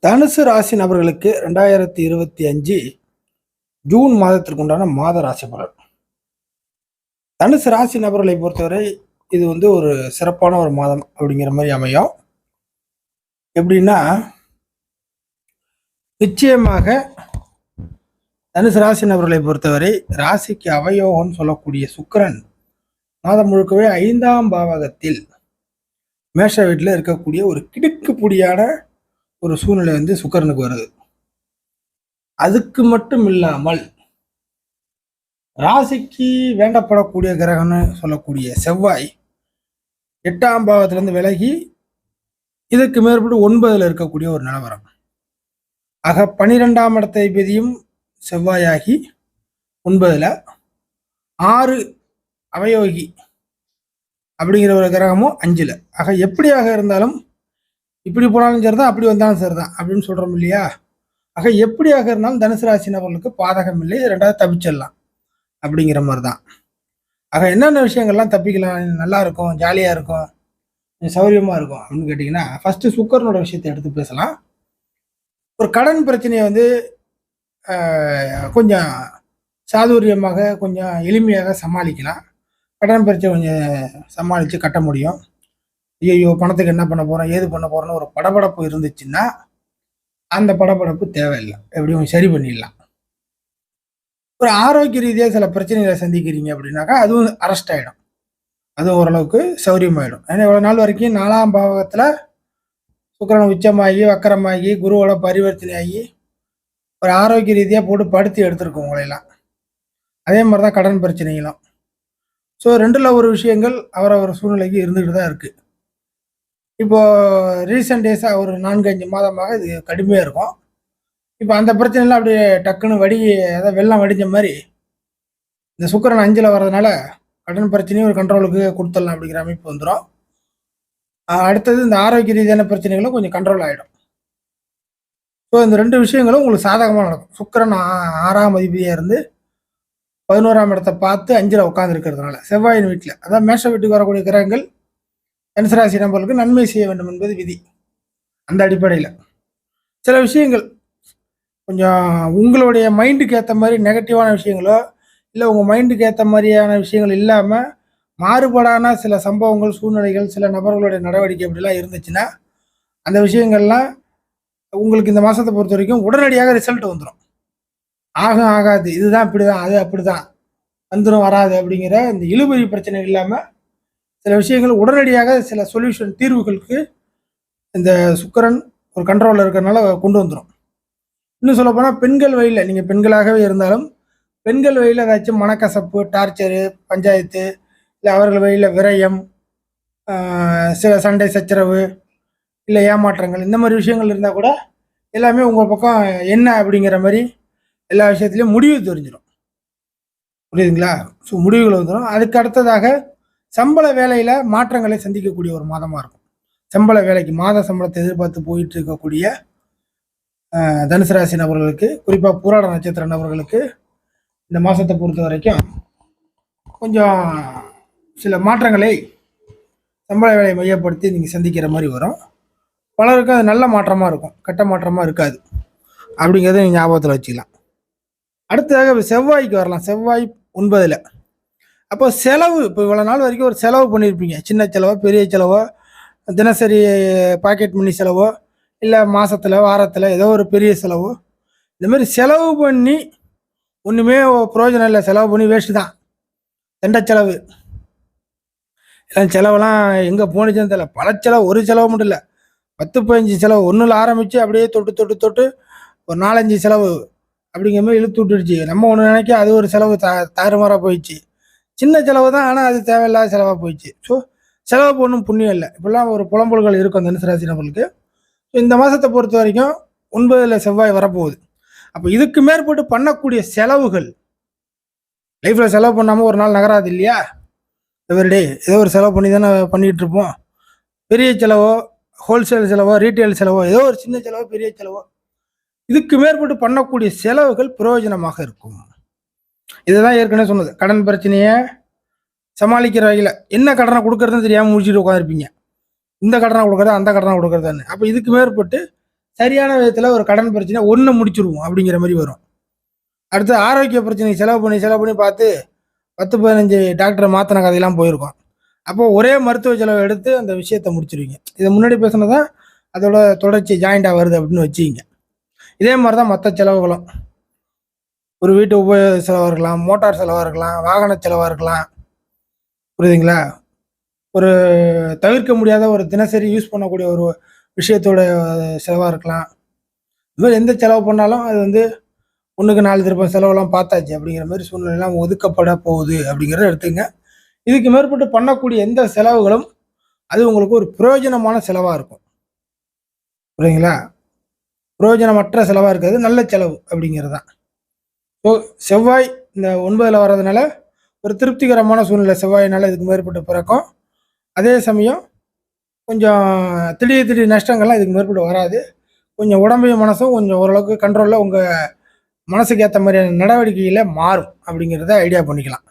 தனுசு ராசி நபர்களுக்கு 2025 ஜூன் மாதத்திற்கு உண்டான மாத ராசி பலன். தனுசு ராசி நபர்களை பொறுத்தவரை இது ஒரு சிறப்பான ஒரு மாதம் அப்படிங்கிற மாதிரி அமையும். எப்படின்னா, நிச்சயமாக தனுசு ராசி நபர்களை பொறுத்தவரை ராசிக்கு அவயோகம்னு சொல்லக்கூடிய சுக்கிரன் மாதம் முழுக்கவே 5ஆம் பாவகத்தில் மேஷ வீட்டில் இருக்கக்கூடிய ஒரு கிடுக்குப்புடியான ஒரு சூழ்நிலை சுக்கிரனுக்கு வருது. அதுக்கு மட்டும் இல்லாமல் ராசிக்கு வேண்டப்படக்கூடிய கிரகம்னு சொல்லக்கூடிய செவ்வாய் 8ஆம் பாவத்திலிருந்து விலகி இதுக்கு மேற்பட்டு 9ல் இருக்கக்கூடிய ஒரு நிலவரம். ஆக 12ஆம் இடத்தை பெதியும் செவ்வாயாகி 9ல் 6 அவயோகி அப்படிங்கிற ஒரு கிரகமும் 5ல். ஆக எப்படியாக இருந்தாலும் இப்படி போனாலும் சரிதான், அப்படி வந்தாலும் சரிதான் அப்படின்னு சொல்றோம் இல்லையா? ஆக எப்படியாக இருந்தாலும் தனுசு ராசி நபர்களுக்கு பாதகம் இல்லை, 2வது தப்பிச்சிடலாம் அப்படிங்கிற மாதிரி தான். ஆக என்னென்ன விஷயங்கள்லாம் தப்பிக்கலாம், நல்லா இருக்கும், ஜாலியா இருக்கும், சௌரியமா இருக்கும் அப்படின்னு கேட்டிங்கன்னா, ஃபர்ஸ்ட் சுக்கரனோட விஷயத்தை எடுத்து பேசலாம். ஒரு கடன் பிரச்சனையை கொஞ்சம் சாதுரியமாக கொஞ்சம் எளிமையாக சமாளிக்கலாம். கடன் பிரச்சனை கொஞ்சம் சமாளித்து கட்ட முடியும். ஐயோ பணத்துக்கு என்ன பண்ண போறோம், ஏது பண்ண போறோம்னு ஒரு படபடப்பு இருந்துச்சுன்னா அந்த படபடப்பு தேவையில்லை, எப்படியும் சரி பண்ணிடலாம். ஒரு ஆரோக்கிய ரீதியாக சில பிரச்சனைகளை சந்திக்கிறீங்க அப்படின்னாக்கா அதுவும் அரெஸ்ட் ஆகிடும், அதுவும் ஓரளவுக்கு சௌரியமாயிடும். ஏன்னா இவ்வளோ நாள் வரைக்கும் 4ஆம் பாவகத்தில் சுக்கிரன் உச்சமாகி வக்கரமாகி குருவோட பரிவர்த்தனை ஆகி ஒரு ஆரோக்கிய ரீதியாக போட்டு படுத்தி எடுத்திருக்கோம் உங்களையெல்லாம். அதே மாதிரி தான் கடன் பிரச்சனைகளும். ஸோ 2ல் ஒரு விஷயங்கள் அவரவர் சூழ்நிலைக்கு இருந்துகிட்டு தான் இருக்குது. இப்போ ரீசெண்ட் டேஸாக ஒரு 4-5 மாதமாக இது கடுமையாக இருக்கும். இப்போ அந்த பிரச்சனைலாம் அப்படியே டக்குன்னு அதாவது வெள்ளம் வடிஞ்ச மாதிரி இந்த சுக்கிரன் 5ல் வர்றதுனால கடன் பிரச்சனையும் ஒரு கண்ட்ரோலுக்கு கொடுத்துடலாம் அப்படிங்கிற அமைப்பு வந்துடும். அடுத்தது இந்த ஆரோக்கிய ரீதியான பிரச்சனைகளும் கொஞ்சம் கண்ட்ரோல் ஆகிடும். ஸோ இந்த 2 விஷயங்களும் உங்களுக்கு சாதகமாக நடக்கும். சுக்கிரன் 6ஆம் அதிபதியாக இருந்து 11ஆம் இடத்தை பார்த்து 5ல் உட்காந்துருக்கிறதுனால செவ்வாயின் வீட்டில், அதாவது மேஷ வீட்டுக்கு வரக்கூடிய கிரகங்கள் தனுசு ராசி நபர்களுக்கு நன்மை செய்ய வேண்டும் என்பது விதி. அந்த அடிப்படையில் சில விஷயங்கள் கொஞ்சம் உங்களுடைய மைண்டுக்கு ஏற்ற மாதிரி நெகட்டிவான விஷயங்களோ இல்லை உங்கள் மைண்டுக்கு ஏற்ற மாதிரியான விஷயங்கள் இல்லாமல் மாறுபாடான சில சம்பவங்கள், சூழ்நிலைகள், சில நபர்களுடைய நடவடிக்கை அப்படிலாம் இருந்துச்சுன்னா அந்த விஷயங்கள்லாம் உங்களுக்கு இந்த மாதத்தை பொறுத்த வரைக்கும் உடனடியாக ரிசல்ட் வந்துடும். ஆகாது, இதுதான் இப்படிதான், அது அப்படிதான், வந்துடும் வராது அப்படிங்கிற இந்த இழுபறி பிரச்சனை இல்லாமல் சில விஷயங்கள் உடனடியாக சில சொல்யூஷன் தீர்வுகளுக்கு இந்த சுக்கிரன் ஒரு கண்ட்ரோலில் இருக்கிறதுனால கொண்டு வந்துடும். இன்னும் சொல்ல போனால் பெண்கள் வழியில், நீங்கள் பெண்களாகவே இருந்தாலும் பெண்கள் வழியில் ஏதாச்சும் மனக்கசப்பு, டார்ச்சரு, பஞ்சாயத்து, இல்லை அவர்கள் வழியில் விரயம், சில சண்டை சச்சரவு, இல்லை ஏமாற்றங்கள், இந்த மாதிரி விஷயங்கள் இருந்தால் கூட எல்லாமே உங்கள் பக்கம் என்ன அப்படிங்கிற மாதிரி எல்லா விஷயத்துலையும் முடிவு தெரிஞ்சிடும். புரியுதுங்களா? ஸோ முடிவுகள் வந்துடும். அதுக்கு அடுத்ததாக சம்பள வேலையில் மாற்றங்களை சந்திக்கக்கூடிய ஒரு மாதமாக இருக்கும். சம்பள வேலைக்கு மாத சம்பளத்தை எதிர்பார்த்து போயிட்டு இருக்கக்கூடிய தனுசு ராசி நபர்களுக்கு, குறிப்பாக பூராட நட்சத்திர நபர்களுக்கு இந்த மாதத்தை பொறுத்த வரைக்கும் கொஞ்சம் சில மாற்றங்களை சம்பள வேலையை மையப்படுத்தி நீங்கள் சந்திக்கிற மாதிரி வரும். பலருக்கும் அது நல்ல மாற்றமாக இருக்கும், கெட்ட மாற்றமாக இருக்காது அப்படிங்கிறத நீங்கள் ஞாபகத்தில் வச்சுக்கலாம். அடுத்ததாக செவ்வாய்க்கு வரலாம். செவ்வாய் 9ல். அப்போ செலவு, இப்போ இவ்வளோ நாள் வரைக்கும் ஒரு செலவு பண்ணியிருப்பீங்க, சின்ன செலவோ பெரிய செலவோ, தினசரி பாக்கெட் மணி செலவோ, இல்லை மாதத்தில் வாரத்தில் ஏதோ ஒரு பெரிய செலவோ, இந்த மாதிரி செலவு பண்ணி ஒன்றுமே பிரயோஜனம் இல்லை, செலவு பண்ணி வேஸ்ட்டு தான், தண்ட செலவு. எல்லாம் செலவெல்லாம் எங்கே போணுச்சுன்னு தெரியல. பல செலவு, ஒரு செலவு மட்டும் இல்லை, 10-15 செலவு, 1ல் ஆரம்பித்து அப்படியே தொட்டு ஒரு 4-5 செலவு அப்படிங்கிற மாதிரி இழுத்து விட்டுடுச்சு. நம்ம ஒன்று நினைக்க அது ஒரு செலவு தாறுமாறாக போயிடுச்சு. சின்ன செலவு தான், ஆனால் அது தேவையில்லாத செலவாக போயிடுச்சு. ஸோ செலவு போடணும் புண்ணியம் இல்லை, இப்படிலாம் ஒரு புலம்பல்கள் இருக்கும் தனுசு ராசி நபர்களுக்கு. இந்த மாதத்தை பொறுத்த வரைக்கும் 9ல் செவ்வாய் வரப்போகுது. அப்போ இதுக்கு மேற்பட்டு பண்ணக்கூடிய செலவுகள், லைஃப்பில் செலவு பண்ணாமல் ஒரு நாள் நகராது இல்லையா? எவ்ரிடே ஏதோ ஒரு செலவு பண்ணி தானே பண்ணிகிட்டு இருப்போம். பெரிய செலவோ, ஹோல்சேல் செலவோ, ரீட்டைல் செலவோ, ஏதோ ஒரு சின்ன செலவோ பெரிய செலவோ, இதுக்கு மேற்பட்டு பண்ணக்கூடிய செலவுகள் பிரயோஜனமாக இருக்கும். இதுதான் ஏற்கனவே சொன்னது. கடன் பிரச்சனையை சமாளிக்கிற வகையில் என்ன கடனை கொடுக்கறதுன்னு தெரியாமல் முடிச்சுட்டு உட்காந்துருப்பீங்க. இந்த கடனை கொடுக்குறதா அந்த கடனை கொடுக்குறதான்னு. அப்போ இதுக்கு மேற்பட்டு சரியான விதத்தில் ஒரு கடன் பிரச்சனை ஒன்று முடிச்சிருவோம் அப்படிங்கிற மாதிரி வரும். அடுத்து ஆரோக்கிய பிரச்சனைக்கு செலவு பண்ணி பார்த்து 10 15 டாக்டரை மாற்றின கதையெல்லாம் போயிருக்கோம். அப்போ ஒரே மருத்துவ செலவு எடுத்து அந்த விஷயத்தை முடிச்சிருவீங்க. இதை முன்னாடி பேசுனதான் அதோட தொடர்ச்சி ஜாயிண்டாக வருது அப்படின்னு வச்சுக்கிங்க. இதே மாதிரி தான் மற்ற செலவுகளும். ஒரு வீட்டு உபயோக செலவாக இருக்கலாம், மோட்டார் செலவாக இருக்கலாம், வாகன செலவாக இருக்கலாம். புரியுதுங்களா? ஒரு தவிர்க்க முடியாத ஒரு தினசரி யூஸ் பண்ணக்கூடிய ஒரு விஷயத்தோட செலவாக இருக்கலாம். இது மாதிரி எந்த செலவு பண்ணாலும் அது வந்து 1க்கு 4 திருப்பம் செலவெல்லாம் பார்த்தாச்சு அப்படிங்கிற மாதிரி சூழ்நிலைலாம் ஒதுக்கப்பட போகுது அப்படிங்கிறத எடுத்துங்க. இதுக்கு மேற்பட்டு பண்ணக்கூடிய எந்த செலவுகளும் அது உங்களுக்கு ஒரு பிரயோஜனமான செலவாக இருக்கும். புரியுதுங்களா? பிரயோஜனமற்ற செலவாக இருக்கிறது நல்ல செலவு அப்படிங்கிறது தான். ஸோ செவ்வாய் இந்த 9ல் வர்றதுனால ஒரு திருப்திகரமான சூழ்நிலை செவ்வாயினால இதுக்கு மேற்பட்டு பிறக்கும். அதே சமயம் கொஞ்சம் திடீர் நஷ்டங்கள்லாம் இதுக்கு மேற்பட்டு வராது. கொஞ்சம் உடம்பையும் மனசும் கொஞ்சம் ஓரளவுக்கு கண்ட்ரோலில் உங்கள் மனசுக்கு ஏற்ற மாதிரியான நடவடிக்கையில் மாறும் அப்படிங்கிறத ஐடியா பண்ணிக்கலாம்.